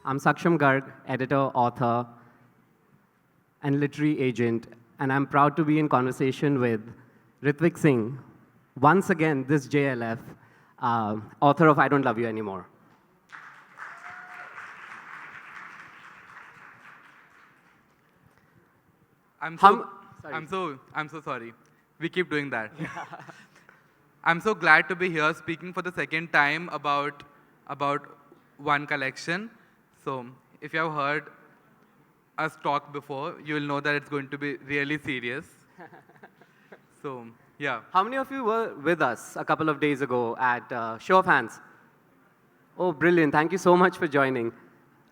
I'm Saksham Garg, editor, author, and literary agent, and I'm proud to be in conversation with Rithvik Singh, once again, this JLF, author of I Don't Love You Anymore. I'm Hum- so, sorry. I'm so sorry. We keep doing that. I'm so glad to be here speaking for the second time about one collection. So if you have heard us talk before, you will know that it's going to be really serious. So yeah. How many of you were with us a couple of days ago at Show of Hands? Oh, brilliant. Thank you so much for joining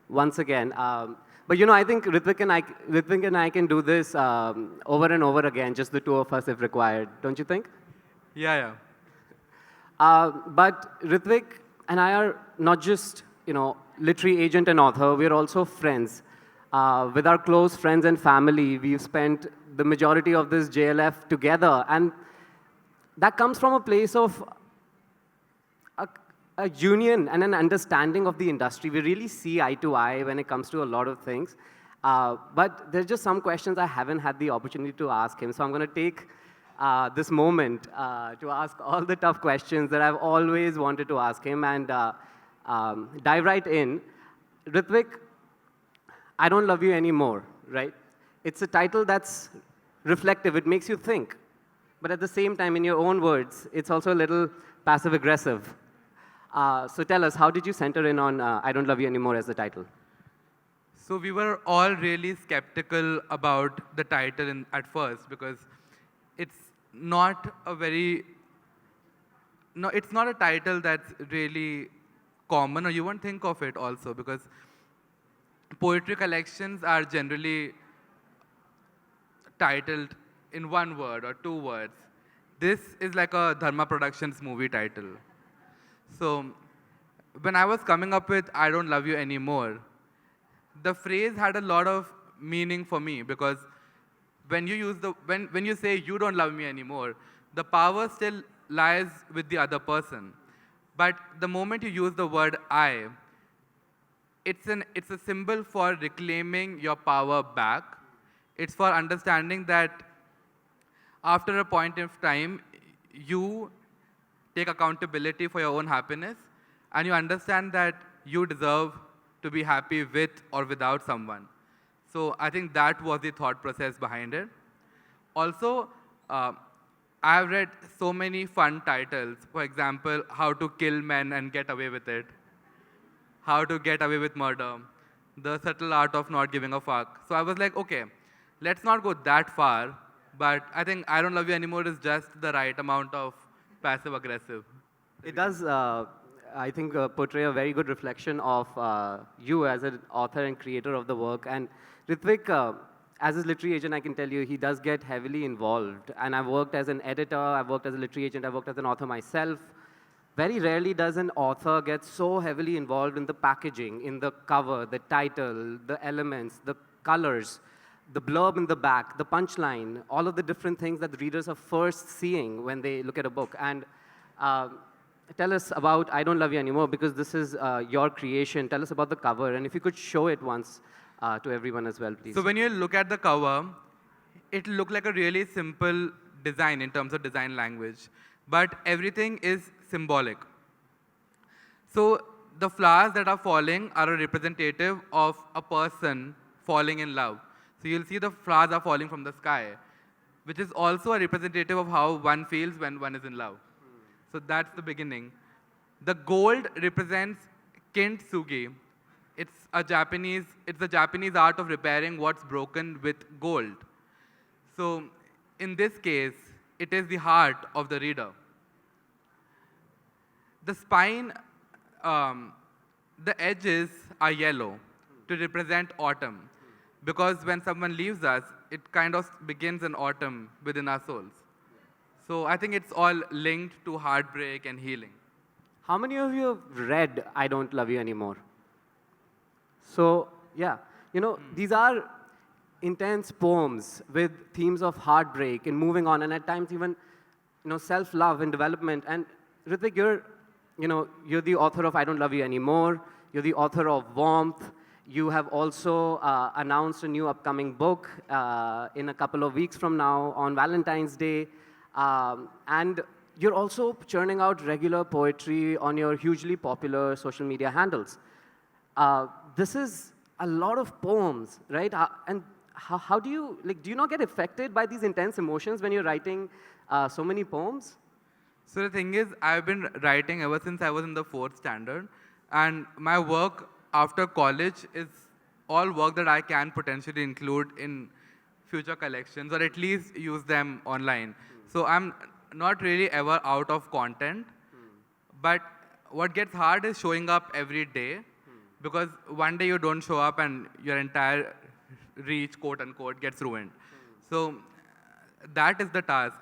once again. But I think Rithvik and I can do this over and over again, just the two of us if required, don't you think? Yeah. But Rithvik and I are not just, literary agent and author, we're also friends. With our close friends and family, we've spent the majority of this JLF together. And that comes from a place of a union and an understanding of the industry. We really see eye to eye when it comes to a lot of things. But there's just some questions I haven't had the opportunity to ask him. So I'm going to take this moment to ask all the tough questions that I've always wanted to ask him and dive right in. Rithvik, I Don't Love You Anymore, right? It's a title that's reflective. It makes you think. But at the same time, in your own words, it's also a little passive-aggressive. So tell us, how did you center in on I Don't Love You Anymore as the title? So we were all really skeptical about the title at first because it's not a it's not a title that's really common, or you won't think of it also, because poetry collections are generally titled in one word or two words. This is like a Dharma Productions movie title. So when I was coming up with I Don't Love You Anymore, the phrase had a lot of meaning for me, because when you say you don't love me anymore, the power still lies with the other person. But the moment you use the word I, it's a symbol for reclaiming your power back. It's for understanding that after a point of time, you take accountability for your own happiness, and you understand that you deserve to be happy with or without someone. So I think that was the thought process behind it. Also, I've read so many fun titles. For example, How to Kill Men and Get Away with It, How to Get Away with Murder, The Subtle Art of Not Giving a Fuck. So I was like, okay, let's not go that far, but I think I Don't Love You Anymore is just the right amount of passive-aggressive. It does, I think, portray a very good reflection of you as an author and creator of the work. And Rithvik, as a literary agent, I can tell you, he does get heavily involved. And I've worked as an editor, I've worked as a literary agent, I've worked as an author myself. Very rarely does an author get so heavily involved in the packaging, in the cover, the title, the elements, the colors, the blurb in the back, the punchline, all of the different things that the readers are first seeing when they look at a book. And tell us about I Don't Love You Anymore, because this is your creation. Tell us about the cover, and if you could show it once to everyone as well, please. So when you look at the cover, it looked like a really simple design in terms of design language, but everything is symbolic. So the flowers that are falling are a representative of a person falling in love. So you'll see the flowers are falling from the sky, which is also a representative of how one feels when one is in love. So that's the beginning. The gold represents kintsugi. It's the Japanese art of repairing what's broken with gold. So in this case, it is the heart of the reader. The spine, the edges are yellow to represent autumn, because when someone leaves us, it kind of begins an autumn within our souls. So I think it's all linked to heartbreak and healing. How many of you have read I Don't Love You Anymore? So, yeah, these are intense poems with themes of heartbreak and moving on, and at times even, self-love and development. And Rithvik, you're the author of I Don't Love You Anymore. You're the author of Warmth. you have also announced a new upcoming book in a couple of weeks from now on Valentine's Day. And you're also churning out regular poetry on your hugely popular social media handles. This is a lot of poems, right? And how do you, like, do you not get affected by these intense emotions when you're writing so many poems? So the thing is, I've been writing ever since I was in the fourth standard, and my work after college is all work that I can potentially include in future collections or at least use them online. So I'm not really ever out of content, but what gets hard is showing up every day because one day you don't show up and your entire reach, quote unquote, gets ruined. So that is the task.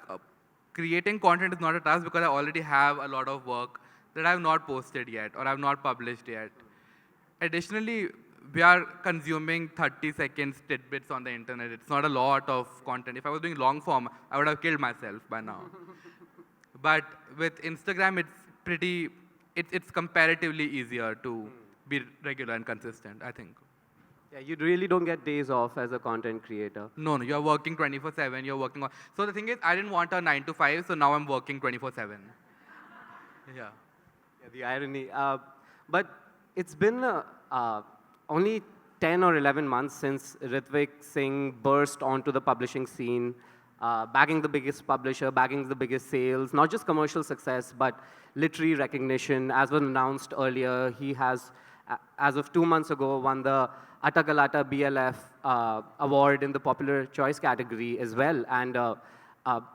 Creating content is not a task because I already have a lot of work that I have not posted yet or I have not published yet. Additionally, we are consuming 30 seconds tidbits on the internet. It's not a lot of content. If I was doing long form, I would have killed myself by now. But with Instagram, it's comparatively easier to be regular and consistent, I think. Yeah, you really don't get days off as a content creator. No, you're working 24/7. You're working on. So the thing is, I didn't want a 9 to 5, so now I'm working 24/7. Yeah. Yeah, the irony. But it's been only 10 or 11 months since Rithvik Singh burst onto the publishing scene, bagging the biggest publisher, bagging the biggest sales, not just commercial success, but literary recognition. As was announced earlier, he has, as of 2 months ago, won the Atagalata BLF award in the popular choice category as well. And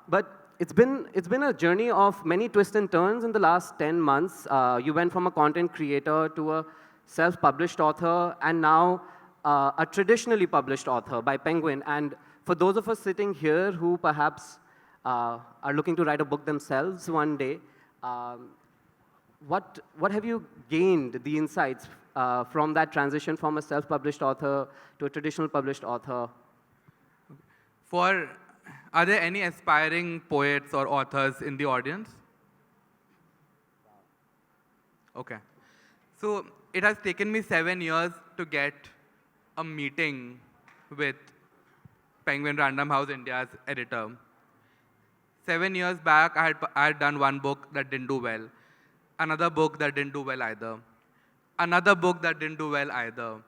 but it's been a journey of many twists and turns in the last 10 months. You went from a content creator to a self-published author, and now a traditionally published author by Penguin. And for those of us sitting here who perhaps are looking to write a book themselves one day, what have you gained, the insights from that transition from a self-published author to a traditional published author? Are there any aspiring poets or authors in the audience? Okay. So it has taken me 7 years to get a meeting with Penguin Random House India's editor. 7 years back, I had done one book that didn't do well, another book that didn't do well either, another book that didn't do well either.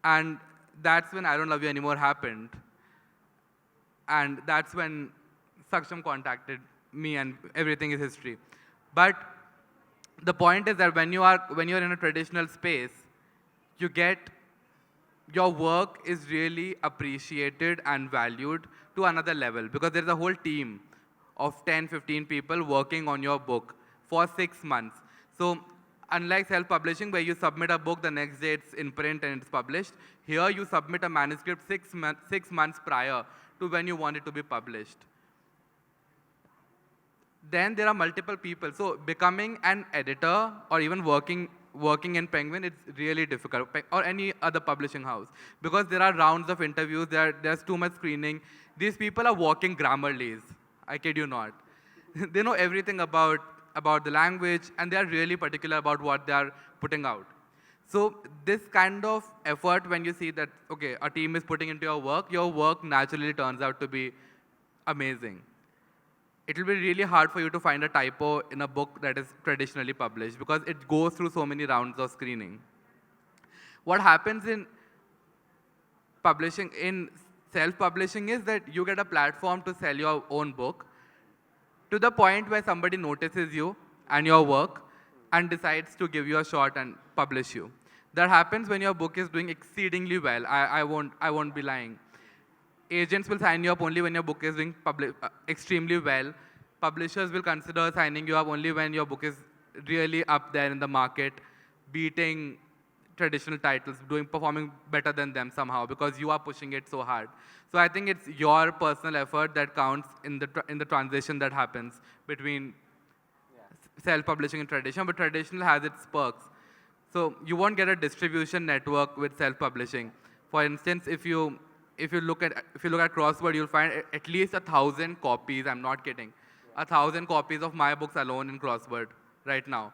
And that's when I Don't Love You Anymore happened. And that's when Saksham contacted me and everything is history. But the point is that when you're in a traditional space, your work is really appreciated and valued to another level because there's a whole team of 10, 15 people working on your book for 6 months. So unlike self-publishing where you submit a book, the next day it's in print and it's published, here you submit a manuscript 6 months prior to when you want it to be published. Then there are multiple people. So becoming an editor or even working in Penguin, it's really difficult, or any other publishing house, because there are rounds of interviews, there's too much screening. These people are walking Grammarlies, I kid you not. They know everything about the language, and they are really particular about what they are putting out. So this kind of effort, when you see that, okay, a team is putting into your work naturally turns out to be amazing. It will be really hard for you to find a typo in a book that is traditionally published because it goes through so many rounds of screening. What happens in publishing, in self-publishing, is that you get a platform to sell your own book to the point where somebody notices you and your work and decides to give you a shot and publish you. That happens when your book is doing exceedingly well. I won't be lying. Agents will sign you up only when your book is doing extremely well. Publishers will consider signing you up only when your book is really up there in the market, beating traditional titles, performing better than them somehow because you are pushing it so hard. So I think it's your personal effort that counts in the transition that happens between self-publishing and traditional, but traditional has its perks. So you won't get a distribution network with self-publishing. For instance, if you look at Crossword, you'll find at least 1,000 copies. I'm not kidding, 1,000 copies of my books alone in Crossword right now.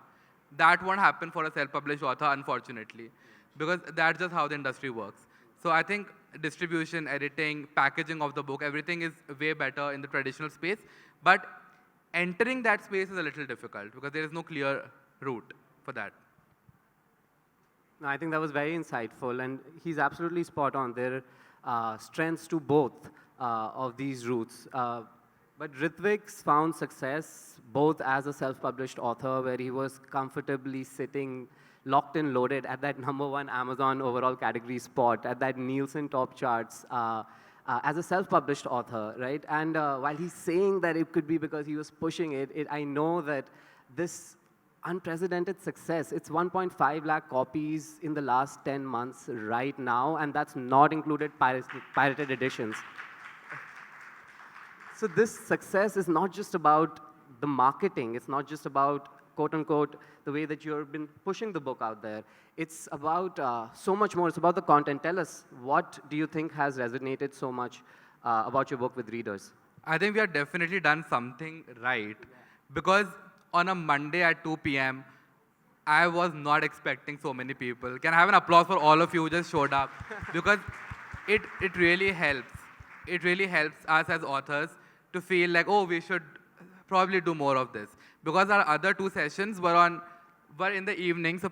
That won't happen for a self-published author, unfortunately. because that's just how the industry works. So I think distribution, editing, packaging of the book, everything is way better in the traditional space. But entering that space is a little difficult because there is no clear route for that. No, I think that was very insightful, and he's absolutely spot on. There are strengths to both of these routes. But Ritvik's found success both as a self-published author, where he was comfortably sitting locked and loaded at that #1 Amazon overall category spot, at that Nielsen top charts, as a self-published author, right? And while he's saying that it could be because he was pushing it, I know that this unprecedented success. It's 1.5 lakh copies in the last 10 months right now, and that's not included pirated editions. So this success is not just about the marketing. It's not just about, quote unquote, the way that you've been pushing the book out there. It's about so much more. It's about the content. Tell us, what do you think has resonated so much about your book with readers? I think we have definitely done something right because on a Monday at 2 p.m., I was not expecting so many people. Can I have an applause for all of you who just showed up? Because it really helps. It really helps us as authors to feel like, oh, we should probably do more of this. Because our other two sessions were in the evening, so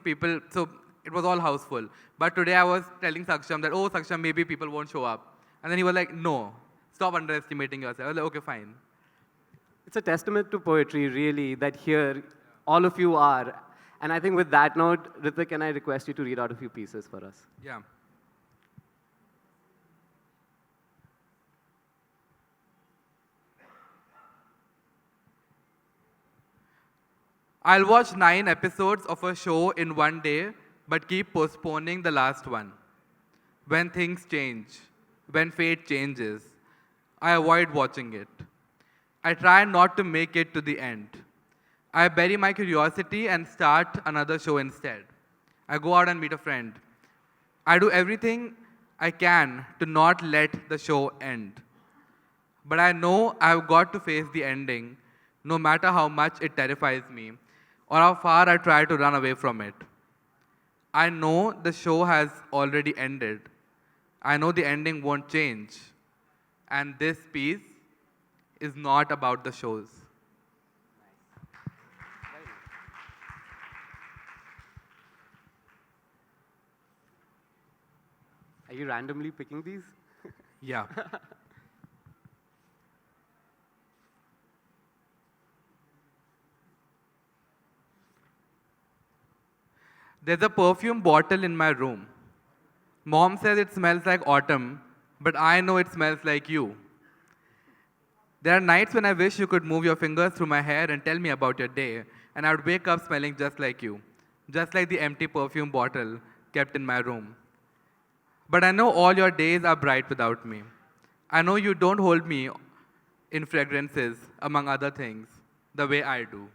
it was all houseful. But today I was telling Saksham that, oh, Saksham, maybe people won't show up. And then he was like, no, stop underestimating yourself. I was like, okay, fine. It's a testament to poetry, really, that here all of you are. And I think with that note, Rithvik, can I request you to read out a few pieces for us? Yeah. I'll watch 9 episodes of a show in one day, but keep postponing the last one. When things change, when fate changes, I avoid watching it. I try not to make it to the end. I bury my curiosity and start another show instead. I go out and meet a friend. I do everything I can to not let the show end. But I know I've got to face the ending, no matter how much it terrifies me or how far I try to run away from it. I know the show has already ended. I know the ending won't change. And this piece is not about the shows. Are you randomly picking these? Yeah. There's a perfume bottle in my room. Mom says it smells like autumn, but I know it smells like you. There are nights when I wish you could move your fingers through my hair and tell me about your day, and I would wake up smelling just like you, just like the empty perfume bottle kept in my room. But I know all your days are bright without me. I know you don't hold me in fragrances, among other things, the way I do.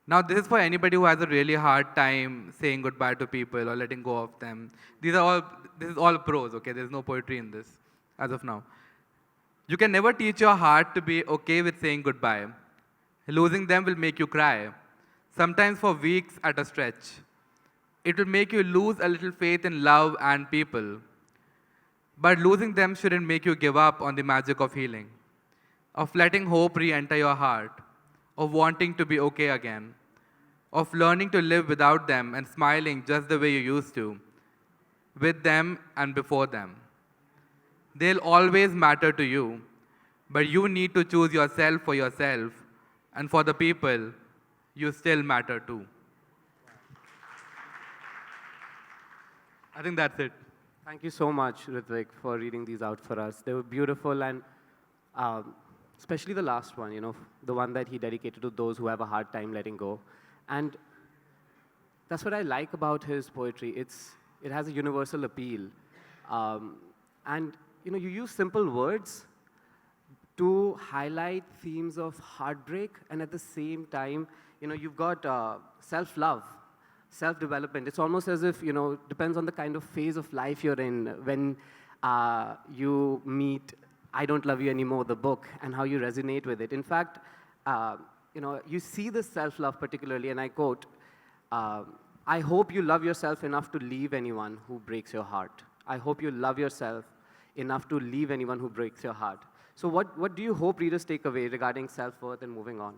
Now, this is for anybody who has a really hard time saying goodbye to people or letting go of them. This is all prose, okay? There's no poetry in this, as of now. You can never teach your heart to be okay with saying goodbye. Losing them will make you cry, sometimes for weeks at a stretch. It will make you lose a little faith in love and people. But losing them shouldn't make you give up on the magic of healing, of letting hope re-enter your heart, of wanting to be okay again, of learning to live without them and smiling just the way you used to, with them and before them. They'll always matter to you, but you need to choose yourself for yourself, and for the people, you still matter too. I think that's it. Thank you so much, Rithvik, for reading these out for us. They were beautiful, and especially the last one, the one that he dedicated to those who have a hard time letting go. And that's what I like about his poetry. It has a universal appeal. And you use simple words to highlight themes of heartbreak, and at the same time, you've got self-love, self-development. It's almost as if, depends on the kind of phase of life you're in. When you meet I Don't Love You Anymore, the book, and how you resonate with it. In fact, you see this self-love particularly, and I quote, I hope you love yourself enough to leave anyone who breaks your heart. I hope you love yourself enough to leave anyone who breaks your heart. So what do you hope readers take away regarding self-worth and moving on?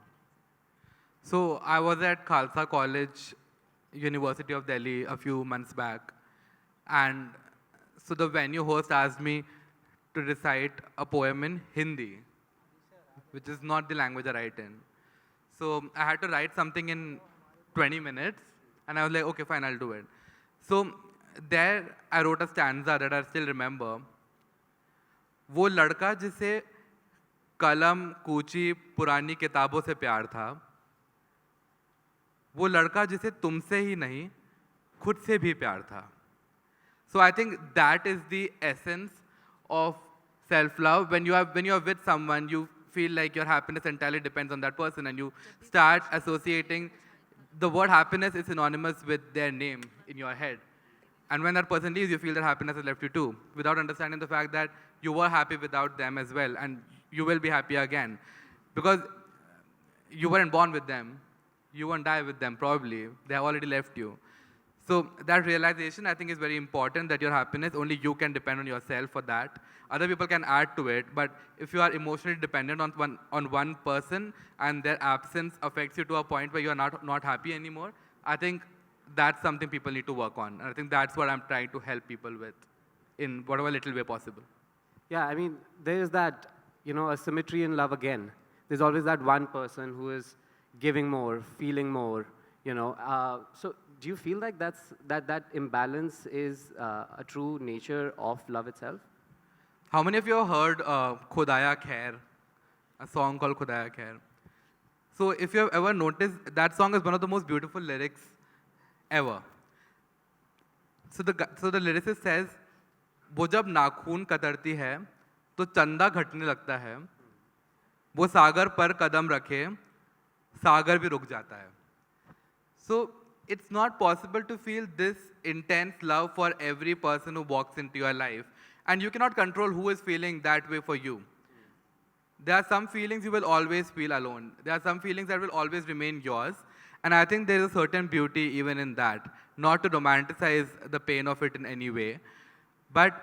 So I was at Khalsa College, University of Delhi, a few months back, and so the venue host asked me to recite a poem in Hindi, which is not the language I write in. So I had to write something in 20 minutes, and I was like, okay, fine, I'll do it. So there I wrote a stanza that I still remember. वो लड़का जिसे कलम कूची पुरानी किताबों से प्यार था, वो लड़का जिसे तुमसे ही नहीं खुद से भी प्यार था. So I think that is the essence of self-love. When you are with someone, you feel like your happiness entirely depends on that person, and you start associating the word happiness is synonymous with their name in your head. And when that person leaves, you feel that happiness has left you too, without understanding the fact that you were happy without them as well, and you will be happy again. Because you weren't born with them, you won't die with them probably, they have already left you. So that realization, I think, is very important, that your happiness, only you can depend on yourself for that. Other people can add to it, but if you are emotionally dependent on one person and their absence affects you to a point where you are not happy anymore, I think that's something people need to work on. And I think that's what I'm trying to help people with in whatever little way possible. Yeah, I mean, there's that, a symmetry in love again. There's always that one person who is giving more, feeling more, So do you feel like that imbalance is a true nature of love itself? How many of you have heard Khudaya Khair, a song called Khudaya Khair? So if you have ever noticed, that song is one of the most beautiful lyrics ever. So the lyricist says, वो जब नाखून कतरती है तो चंदा घटने लगता है, वो सागर पर कदम रखे सागर भी रुक जाता है. So it's not possible to feel this intense love for every person who walks into your life, and you cannot control who is feeling that way for you. There are some feelings you will always feel alone. There are some feelings that will always remain yours. And I think there is a certain beauty even in that. Not to romanticize the pain of it in any way. But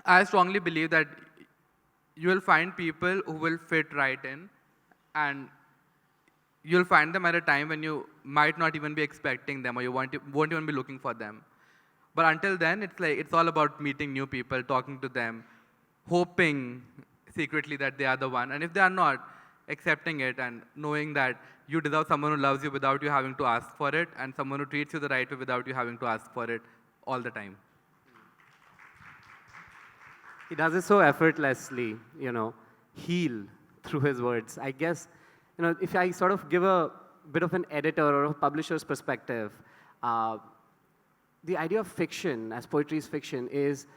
I strongly believe that you will find people who will fit right in. And you'll find them at a time when you might not even be expecting them, or you won't even be looking for them. But until then, it's all about meeting new people, talking to them, hoping secretly that they are the one. And if they are not, accepting it and knowing that you deserve someone who loves you without you having to ask for it, and someone who treats you the right way without you having to ask for it all the time. He does it so effortlessly, heal through his words. I guess, if I sort of give a bit of an editor or a publisher's perspective, the idea of fiction, as poetry is fiction, is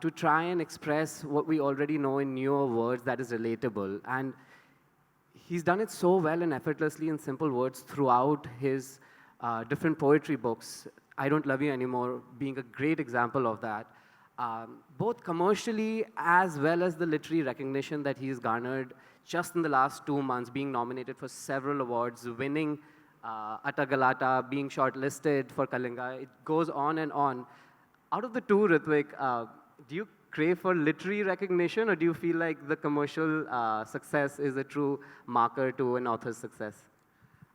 to try and express what we already know in newer words that is relatable. And he's done it so well and effortlessly in simple words throughout his different poetry books. I Don't Love You Anymore being a great example of that. Both commercially as well as the literary recognition that he's garnered just in the last 2 months, being nominated for several awards, winning Atta Galata, being shortlisted for Kalinga. It goes on and on. Out of the two, Rithvik, do you crave for literary recognition, or do you feel like the commercial success is a true marker to an author's success?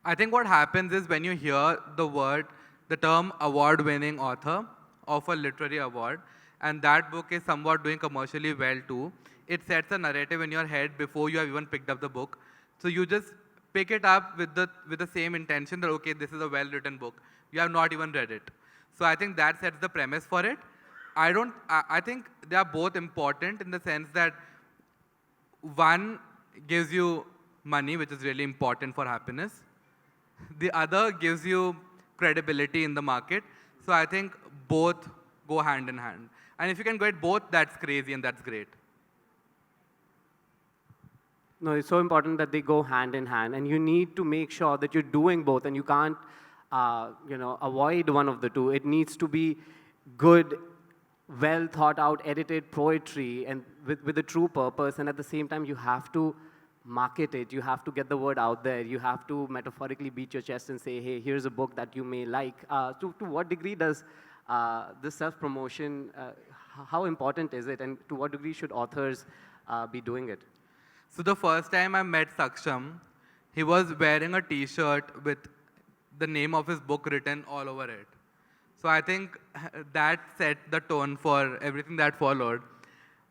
I think what happens is when you hear the term award-winning author of a literary award, and that book is somewhat doing commercially well too, it sets a narrative in your head before you have even picked up the book. So you just pick it up with the same intention that, okay, this is a well-written book. You have not even read it. So I think that sets the premise for it. I think they are both important in the sense that one gives you money, which is really important for happiness. The other gives you credibility in the market. So I think both go hand in hand. And if you can get both, that's crazy and that's great. No, it's so important that they go hand in hand, and you need to make sure that you're doing both, and you can't, avoid one of the two. It needs to be good well thought out, edited poetry and with a true purpose. And at the same time, you have to market it. You have to get the word out there. You have to metaphorically beat your chest and say, hey, here's a book that you may like. To what degree does this self-promotion, how important is it? And to what degree should authors be doing it? So the first time I met Saksham, he was wearing a T-shirt with the name of his book written all over it. So I think that set the tone for everything that followed.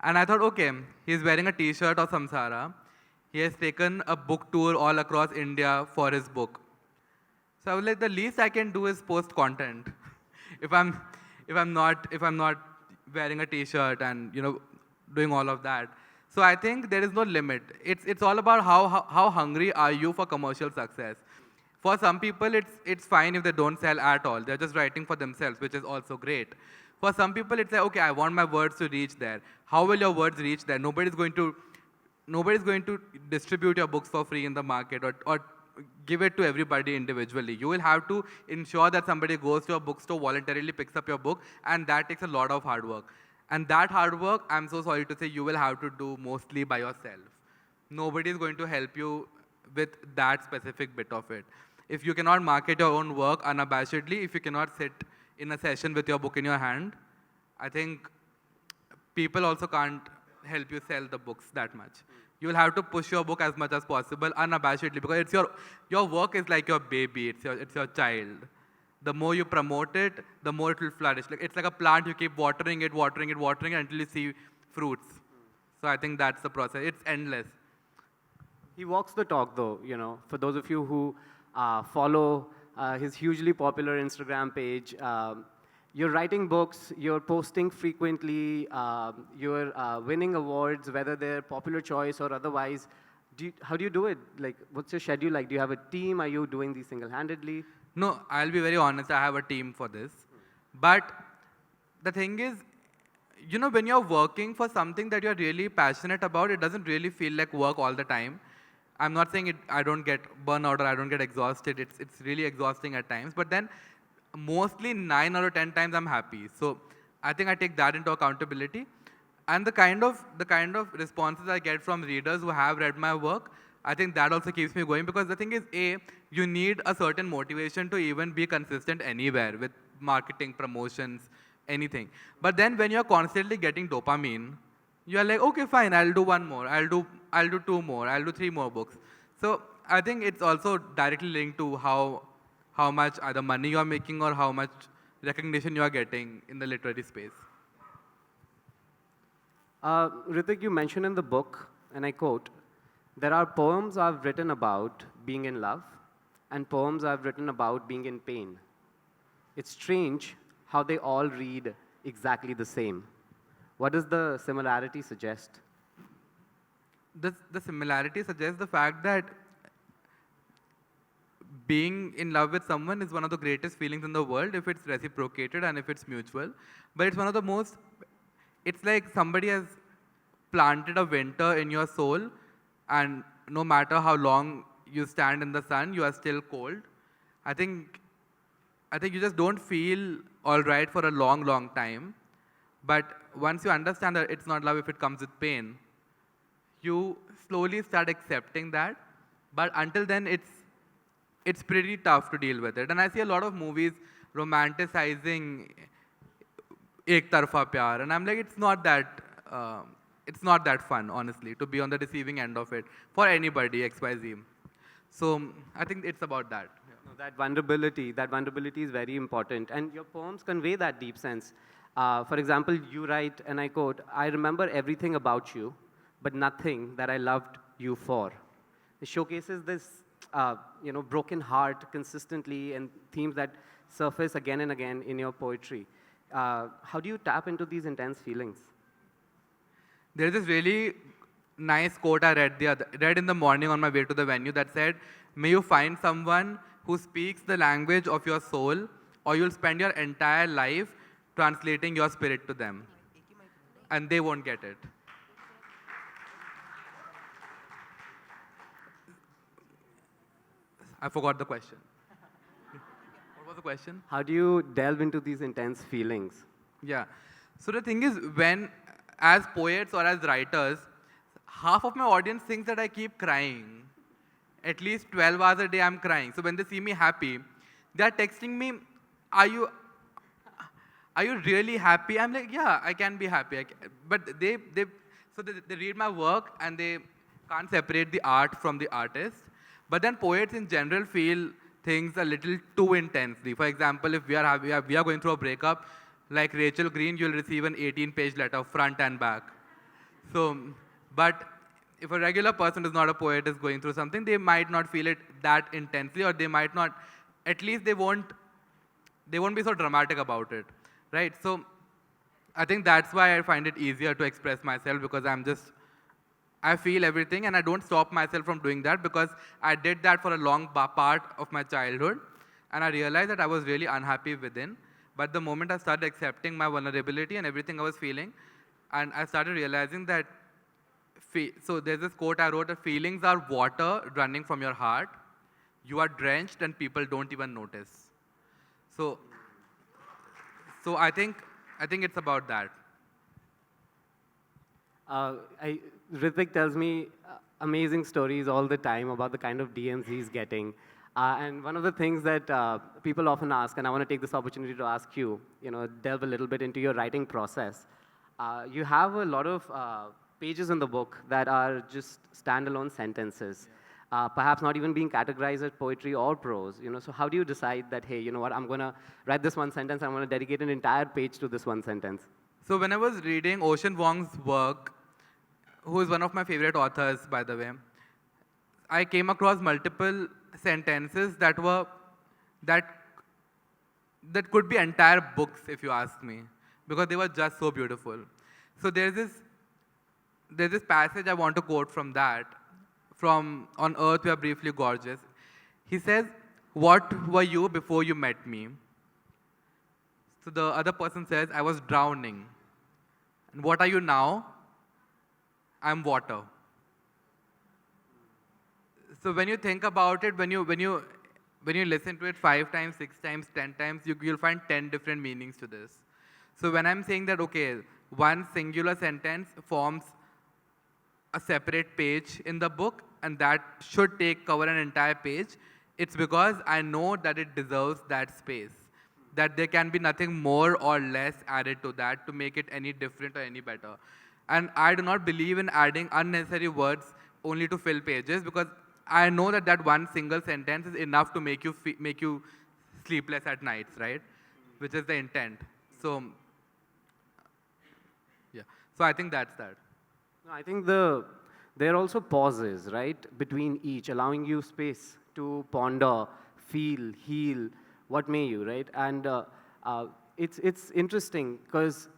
And I thought, okay, he's wearing a T-shirt of Samsara. He has taken a book tour all across India for his book. So I was like, the least I can do is post content. if I'm not wearing a T-shirt and doing all of that. So I think there is no limit. It's all about how hungry are you for commercial success. For some people, it's fine if they don't sell at all. They're just writing for themselves, which is also great. For some people, it's like, okay, I want my words to reach there. How will your words reach there? Nobody's going to distribute your books for free in the market or give it to everybody individually. You will have to ensure that somebody goes to a bookstore, voluntarily picks up your book, and that takes a lot of hard work. And that hard work, I'm so sorry to say, you will have to do mostly by yourself. Nobody is going to help you with that specific bit of it. If you cannot market your own work unabashedly, if you cannot sit in a session with your book in your hand, I think people also can't help you sell the books that much. You will have to push your book as much as possible unabashedly, because it's your work is like your baby, it's your child. The more you promote it, the more it will flourish. It's like a plant, you keep watering it until you see fruits. So I think that's the process. It's endless. He walks the talk, though, for those of you who follow his hugely popular Instagram page. You're writing books, you're posting frequently, you're winning awards, whether they're popular choice or otherwise. How do you do it? Like, what's your schedule like? Do you have a team? Are you doing these single-handedly? No, I'll be very honest, I have a team for this. But the thing is, when you're working for something that you're really passionate about, it doesn't really feel like work all the time. I'm not saying I don't get burnout or I don't get exhausted. It's really exhausting at times. But then mostly 9 out of 10 times I'm happy. So I think I take that into accountability. And the kind of responses I get from readers who have read my work, I think that also keeps me going, because the thing is, you need a certain motivation to even be consistent anywhere with marketing, promotions, anything. But then when you're constantly getting dopamine, you're like, okay, fine, I'll do one more, I'll do 2 more, I'll do 3 more books. So I think it's also directly linked to how much either money you're making or how much recognition you're getting in the literary space. Rithvik, you mentioned in the book, and I quote, there are poems I've written about being in love and poems I've written about being in pain. It's strange how they all read exactly the same. What does the similarity suggest? The similarity suggests the fact that being in love with someone is one of the greatest feelings in the world if it's reciprocated and if it's mutual. But it's one of the most, it's like somebody has planted a winter in your soul, and no matter how long you stand in the sun, you are still cold. I think you just don't feel all right for a long, long time. But once you understand that it's not love if it comes with pain, you slowly start accepting that. But until then, it's pretty tough to deal with it. And I see a lot of movies romanticizing ek tarfa pyar, and I'm like, it's not that fun, honestly, to be on the receiving end of it for anybody, XYZ. So I think it's about that. No, that vulnerability is very important. And your poems convey that deep sense. For example, you write, and I quote, I remember everything about you, but nothing that I loved you for. It showcases this broken heart consistently, and themes that surface again and again in your poetry. How do you tap into these intense feelings? There's this really nice quote I read in the morning on my way to the venue that said, may you find someone who speaks the language of your soul, or you'll spend your entire life translating your spirit to them. And they won't get it. I forgot the question. What was the question? How do you delve into these intense feelings? Yeah. So the thing is, when, as poets or as writers, half of my audience thinks that I keep crying. At least 12 hours a day I'm crying. So when they see me happy, they're texting me, are you, are you really happy? I'm like, yeah, I can be happy. But they read my work and they can't separate the art from the artist. But then poets in general feel things a little too intensely. For example, if we are going through a breakup, like Rachel Green, you'll receive an 18-page letter, front and back. So, but if a regular person who's not a poet is going through something, they might not feel it that intensely, or they might not, at least they won't be so dramatic about it, right? So I think that's why I find it easier to express myself, because I feel everything and I don't stop myself from doing that, because I did that for a long part of my childhood and I realized that I was really unhappy within. But the moment I started accepting my vulnerability and everything I was feeling, and I started realizing that, so there's this quote I wrote, that feelings are water running from your heart. You are drenched and people don't even notice. So, so I think it's about that. Rithvik tells me amazing stories all the time about the kind of DMs he's getting. And one of the things that people often ask, and I want to take this opportunity to ask you, delve a little bit into your writing process. You have a lot of pages in the book that are just standalone sentences, perhaps not even being categorized as poetry or prose. So how do you decide that, hey, you know what, I'm going to write this one sentence, I'm going to dedicate an entire page to this one sentence? So when I was reading Ocean Vuong's work, who is one of my favorite authors, by the way, I came across multiple sentences that could be entire books, if you ask me, because they were just so beautiful. So there's this passage I want to quote from that, from On Earth We Are Briefly Gorgeous. He says, "What were you before you met me?" So the other person says, "I was drowning." "And what are you now?" "I'm water." So when you think about it, when you listen to it 5 times, 6 times, 10 times, you'll find 10 different meanings to this. So when I'm saying that, okay, one singular sentence forms a separate page in the book, and that should cover an entire page, it's because I know that it deserves that space, that there can be nothing more or less added to that to make it any different or any better. And I do not believe in adding unnecessary words only to fill pages, because I know that that one single sentence is enough to make you sleepless at nights, right? Which is the intent. So, yeah. So I think that's that. No, I think there are also pauses, right, between each, allowing you space to ponder, feel, heal, what may you, right? And it's interesting because,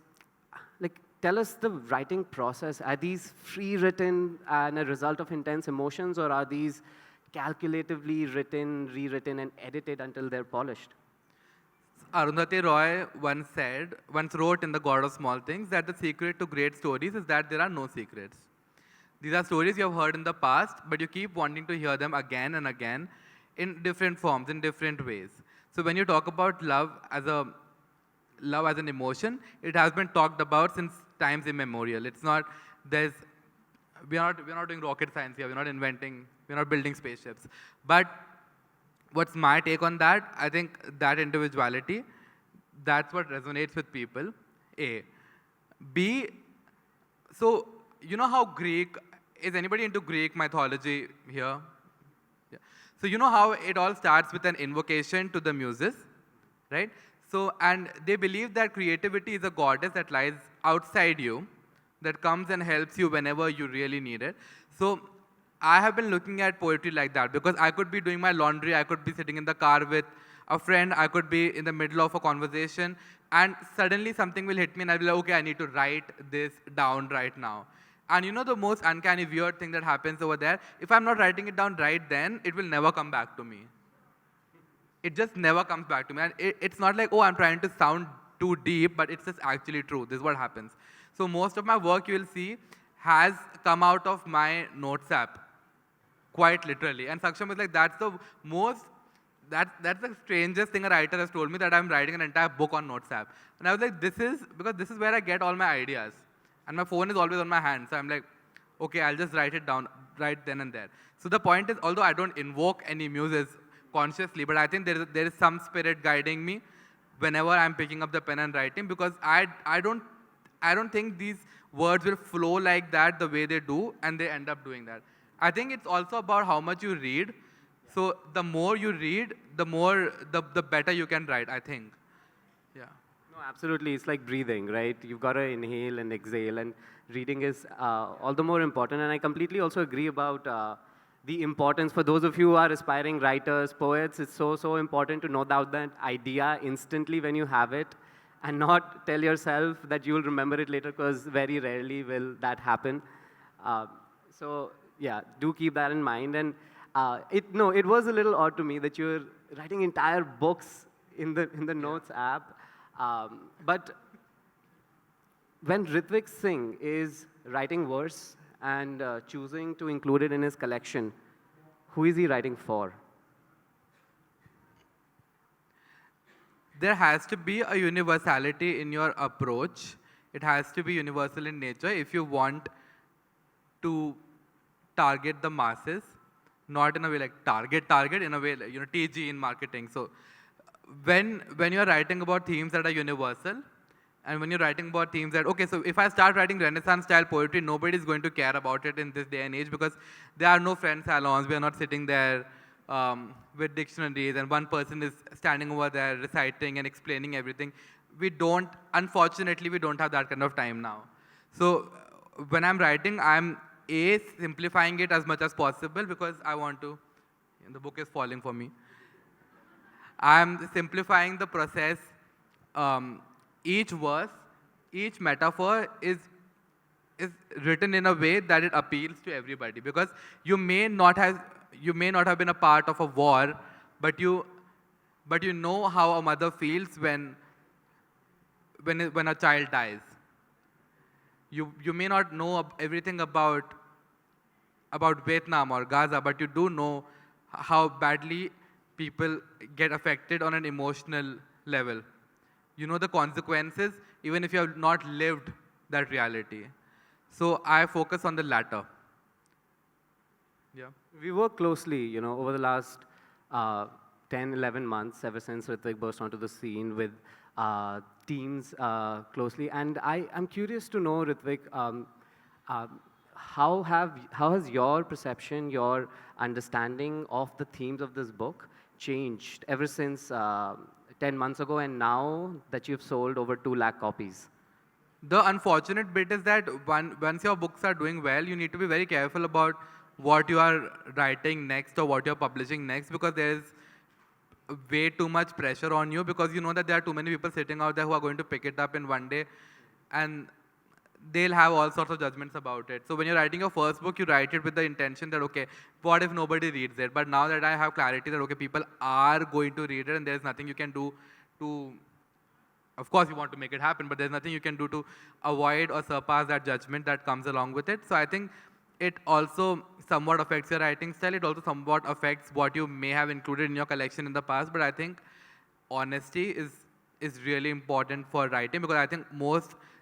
like, tell us the writing process. Are these free-written and a result of intense emotions, or are these calculatively written, rewritten, and edited until they're polished? Arundhati Roy once wrote in The God of Small Things, that the secret to great stories is that there are no secrets. These are stories you have heard in the past, but you keep wanting to hear them again and again in different forms, in different ways. So when you talk about love as an emotion, it has been talked about since times immemorial. It's not, we're not doing rocket science here, we're not building spaceships. But what's my take on that? I think that individuality, that's what resonates with people, A. B, so you know how is anybody into Greek mythology here? Yeah. So you know how it all starts with an invocation to the muses, right? So, and they believe that creativity is a goddess that lies outside you, that comes and helps you whenever you really need it. So I have been looking at poetry like that, because I could be doing my laundry, I could be sitting in the car with a friend, I could be in the middle of a conversation, and suddenly something will hit me and I'll be like, okay, I need to write this down right now. And you know the most uncanny, weird thing that happens over there? If I'm not writing it down right then, it will never come back to me. It just never comes back to me. And it's not like, oh, I'm trying to sound too deep, but it's just actually true. This is what happens. So most of my work, you will see, has come out of my notes app, quite literally. And Saksham is like, that's the strangest thing a writer has told me, that I'm writing an entire book on Notes app. And I was like, because this is where I get all my ideas. And my phone is always on my hand. So I'm like, okay, I'll just write it down right then and there. So the point is, although I don't invoke any muses consciously, but I think there is some spirit guiding me whenever I'm picking up the pen and writing, because I don't think these words will flow like that the way they do, and they end up doing that. I think it's also about how much you read. So the more you read, the better you can write, I think. Yeah. No, absolutely. It's like breathing, right? You've got to inhale and exhale, and reading is all the more important. And I completely also agree about the importance for those of you who are aspiring writers, poets. It's so important to know that idea instantly when you have it, and not tell yourself that you will remember it later, because very rarely will that happen. Uh, so yeah, do keep that in mind. And it was a little odd to me that you're writing entire books in the Notes app. But when Rithvik Singh is writing verse and choosing to include it in his collection, who is he writing for? There has to be a universality in your approach. It has to be universal in nature if you want to target the masses, not in a way like target in a way like, TG in marketing. So when you're writing about themes that are universal, and when you're writing about themes that, okay, so if I start writing Renaissance style poetry, nobody's going to care about it in this day and age, because there are no friend salons. We are not sitting there with dictionaries and one person is standing over there reciting and explaining everything. Unfortunately, we don't have that kind of time now. So when I'm writing, I'm simplifying it as much as possible, because I want to, the book is falling for me. I'm simplifying the process. Each verse, each metaphor is written in a way that it appeals to everybody, because you may not have been a part of a war, but you know how a mother feels when a child dies. You may not know everything about Vietnam or Gaza, but you do know how badly people get affected on an emotional level. You know the consequences, even if you have not lived that reality. So I focus on the latter. Yeah. We work closely, over the last 10, 11 months, ever since Rithvik burst onto the scene with teams closely. And I'm curious to know, Rithvik, how has your perception, your understanding of the themes of this book changed ever since 10 months ago, and now that you've sold over 2 lakh copies? The unfortunate bit is that once your books are doing well, you need to be very careful about what you are writing next or what you're publishing next, because there is way too much pressure on you, because you know that there are too many people sitting out there who are going to pick it up in one day, and they'll have all sorts of judgments about it. So when you're writing your first book, you write it with the intention that, okay, what if nobody reads it? But now that I have clarity that, okay, people are going to read it, and there's nothing you can do to, of course you want to make it happen, but there's nothing you can do to avoid or surpass that judgment that comes along with it. So I think it also somewhat affects your writing style. It also somewhat affects what you may have included in your collection in the past. But I think honesty is really important for writing, because I think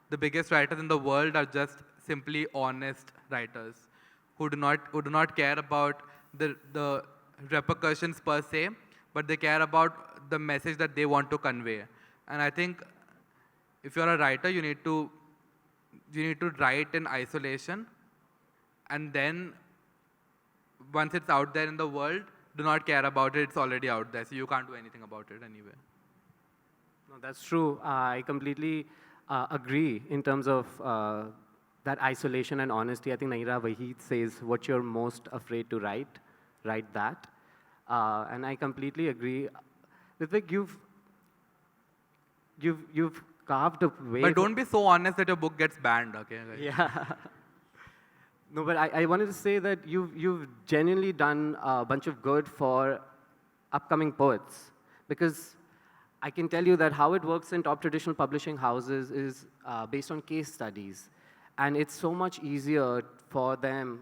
the biggest writers in the world are just simply honest writers who do not care about the repercussions per se, but they care about the message that they want to convey. And I think if you're a writer, you need to write in isolation, and then once it's out there in the world, do not care about it. It's already out there, so you can't do anything about it anyway. No, that's true. I completely agree in terms of that isolation and honesty. I think Naira Wahid says, what you're most afraid to write that. And I completely agree. Rithvik, you've carved a way. But don't be so honest that your book gets banned, okay? Like, yeah. No, but I wanted to say that you've genuinely done a bunch of good for upcoming poets, because I can tell you that how it works in top traditional publishing houses is based on case studies. And it's so much easier for them,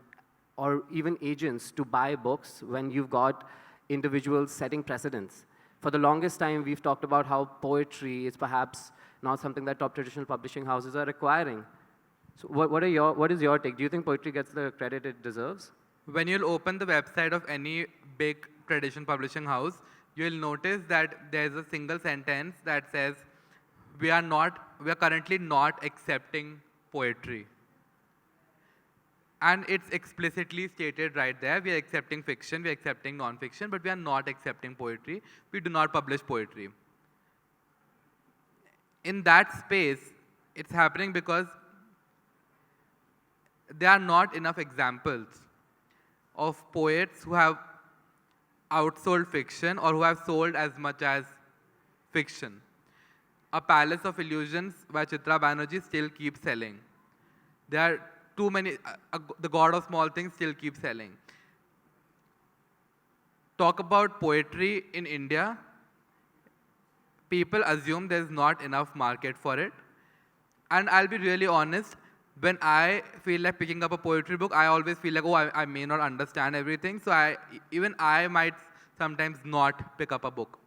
or even agents, to buy books when you've got individuals setting precedents. For the longest time, we've talked about how poetry is perhaps not something that top traditional publishing houses are requiring. So what is your take? Do you think poetry gets the credit it deserves? When you'll open the website of any big traditional publishing house, you'll notice that there's a single sentence that says, we are currently not accepting poetry. And it's explicitly stated right there, we are accepting fiction, we are accepting non-fiction, but we are not accepting poetry. We do not publish poetry. In that space, it's happening because there are not enough examples of poets who have outsold fiction or who have sold as much as fiction. A Palace of Illusions by Chitra Banerjee still keeps selling. There are too many, The God of Small Things still keeps selling. Talk about poetry in India, people assume there's not enough market for it. And I'll be really honest, when I feel like picking up a poetry book, I always feel like, oh, I may not understand everything, so even I might sometimes not pick up a book.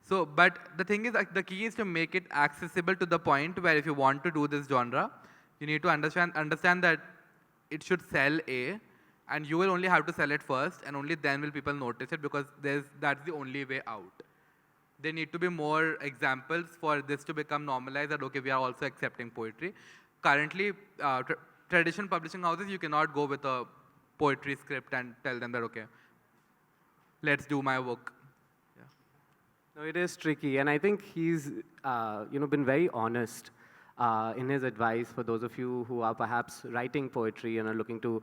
So, but the thing is, like, the key is to make it accessible to the point where if you want to do this genre, you need to understand that it should sell A, and you will only have to sell it first, and only then will people notice it, because that's the only way out. There need to be more examples for this to become normalized, that okay, we are also accepting poetry. Currently, traditional publishing houses, you cannot go with a poetry script and tell them that, okay, let's do my work. Yeah. No, it is tricky, and I think he's been very honest in his advice for those of you who are perhaps writing poetry and are looking to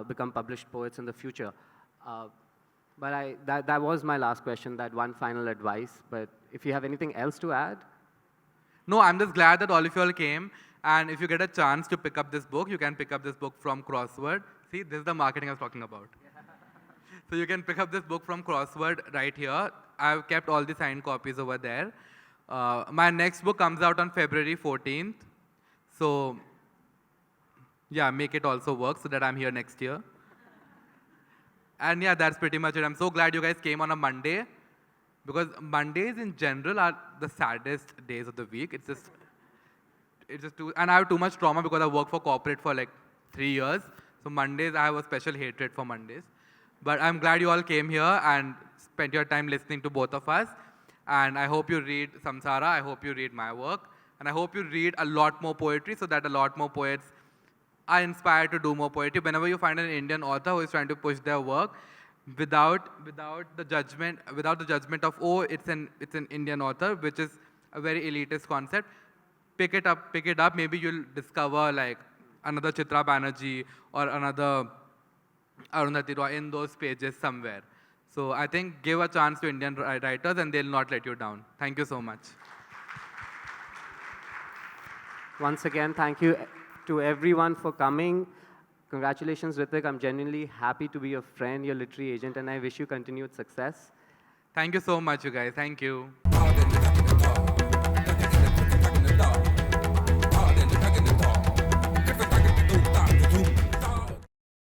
become published poets in the future. But that was my last question, that one final advice. But if you have anything else to add? No, I'm just glad that all of you all came. And if you get a chance to pick up this book, you can pick up this book from Crossword. See, this is the marketing I was talking about. So you can pick up this book from Crossword right here. I've kept all the signed copies over there. My next book comes out on February 14th. So, yeah, make it also work so that I'm here next year. And yeah, that's pretty much it. I'm so glad you guys came on a Monday, because Mondays in general are the saddest days of the week. It's just and I have too much trauma because I worked for corporate for like 3 years. So Mondays, I have a special hatred for Mondays. But I'm glad you all came here and spent your time listening to both of us. And I hope you read Samsara. I hope you read my work. And I hope you read a lot more poetry so that a lot more poets are inspired to do more poetry. Whenever you find an Indian author who is trying to push their work without the judgment of, oh, it's an Indian author, which is a very elitist concept, pick it up. Maybe you'll discover like another Chitra Banerjee or another Arundhati Roy in those pages somewhere. So I think give a chance to Indian writers and they'll not let you down. Thank you so much. Once again, thank you to everyone for coming. Congratulations, Rithvik. I'm genuinely happy to be your friend, your literary agent, and I wish you continued success. Thank you so much, you guys. Thank you.